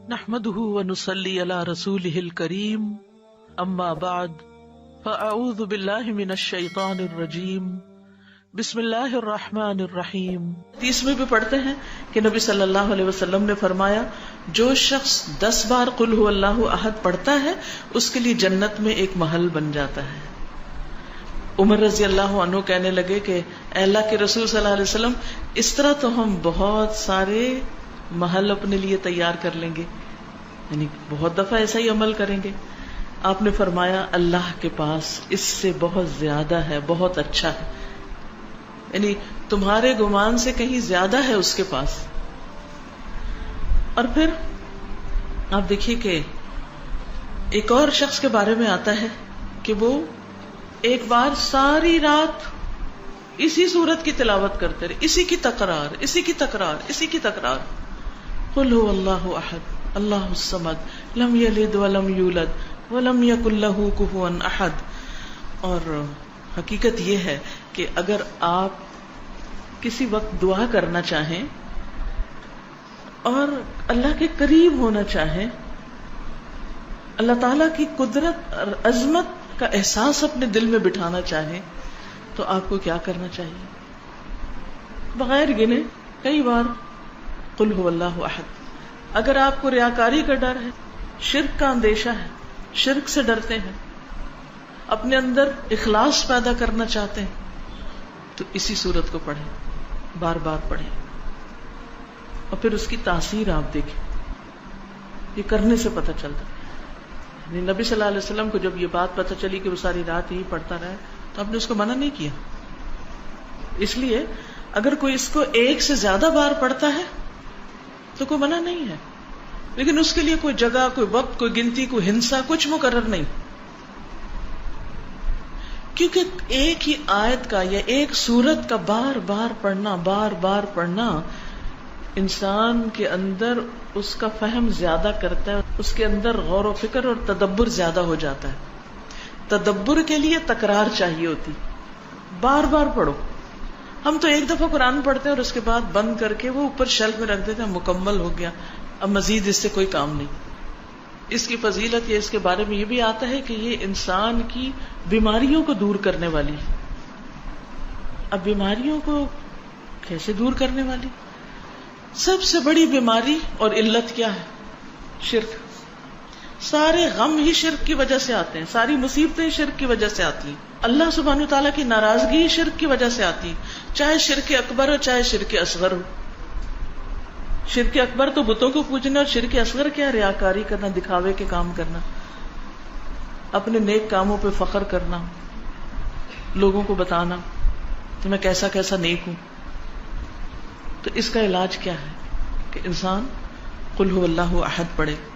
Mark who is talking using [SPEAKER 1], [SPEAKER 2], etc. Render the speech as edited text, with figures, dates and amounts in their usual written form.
[SPEAKER 1] نحمده ونصلي على رسوله الكريم اما بعد فاعوذ بالله من الشیطان الرجیم بسم اللہ الرحمن الرحیم۔ 30 میں بھی پڑھتے ہیں کہ نبی صلی اللہ علیہ وسلم نے فرمایا جو شخص 10 بار قل هو اللہ احد پڑھتا ہے اس کے لیے جنت میں ایک محل بن جاتا ہے۔ عمر رضی اللہ عنہ کہنے لگے کہ اے اللہ کے رسول صلی اللہ علیہ وسلم اس طرح تو ہم بہت سارے محل اپنے لیے تیار کر لیں گے، یعنی بہت دفعہ ایسا ہی عمل کریں گے۔ آپ نے فرمایا اللہ کے پاس اس سے بہت زیادہ ہے، بہت اچھا ہے، یعنی تمہارے گمان سے کہیں زیادہ ہے اس کے پاس۔ اور پھر آپ دیکھیے کہ ایک اور شخص کے بارے میں آتا ہے کہ وہ ایک بار ساری رات اسی سورت کی تلاوت کرتے رہے، اسی کی تکرار، اسی کی تکرار، اسی کی تکرار، قل هو اللہ احد اللہ الصمد لم یلد ولم یولد ولم یکن لہ کفوا احد۔ اور حقیقت یہ ہے کہ اگر آپ کسی وقت دعا کرنا چاہیں اور اللہ کے قریب ہونا چاہیں، اللہ تعالی کی قدرت اور عظمت کا احساس اپنے دل میں بٹھانا چاہیں تو آپ کو کیا کرنا چاہیے؟ بغیر گنے کئی بار قل هو اللہ احد۔ اگر آپ کو ریاکاری کا ڈر ہے، شرک کا اندیشہ ہے، شرک سے ڈرتے ہیں، اپنے اندر اخلاص پیدا کرنا چاہتے ہیں تو اسی صورت کو پڑھیں، بار بار پڑھیں، اور پھر اس کی تاثیر آپ دیکھیں، یہ کرنے سے پتہ چلتا ہے۔ نبی صلی اللہ علیہ وسلم کو جب یہ بات پتہ چلی کہ وہ ساری رات ہی پڑھتا رہا تو آپ نے اس کو منع نہیں کیا۔ اس لیے اگر کوئی اس کو ایک سے زیادہ بار پڑھتا ہے تو کوئی منع نہیں ہے، لیکن اس کے لیے کوئی جگہ، کوئی وقت، کوئی گنتی، کوئی ہنسا، کچھ مقرر نہیں، کیونکہ ایک ہی آیت کا یا ایک سورت کا بار بار پڑھنا انسان کے اندر اس کا فہم زیادہ کرتا ہے، اس کے اندر غور و فکر اور تدبر زیادہ ہو جاتا ہے۔ تدبر کے لیے تکرار چاہیے ہوتی، بار بار پڑھو۔ ہم تو ایک دفعہ قرآن پڑھتے ہیں اور اس کے بعد بند کر کے وہ اوپر شیلف میں رکھ دیتے ہیں، مکمل ہو گیا، اب مزید اس سے کوئی کام نہیں۔ اس کی فضیلت یا اس کے بارے میں یہ بھی آتا ہے کہ یہ انسان کی بیماریوں کو دور کرنے والی۔ اب بیماریوں کو کیسے دور کرنے والی؟ سب سے بڑی بیماری اور علت کیا ہے؟ شرک۔ سارے غم ہی شرک کی وجہ سے آتے ہیں، ساری مصیبتیں شرک کی وجہ سے آتی ہیں، اللہ سبحانہ وتعالیٰ کی ناراضگی شرک کی وجہ سے آتی، چاہے شرک اکبر ہو چاہے شرک اصغر ہو۔ شرک اکبر تو بتوں کو پوجنا، اور شرک اصغر کیا؟ ریاکاری کرنا، دکھاوے کے کام کرنا، اپنے نیک کاموں پہ فخر کرنا، لوگوں کو بتانا کہ میں کیسا کیسا نیک ہوں۔ تو اس کا علاج کیا ہے کہ انسان قل هو اللہ احد پڑھے۔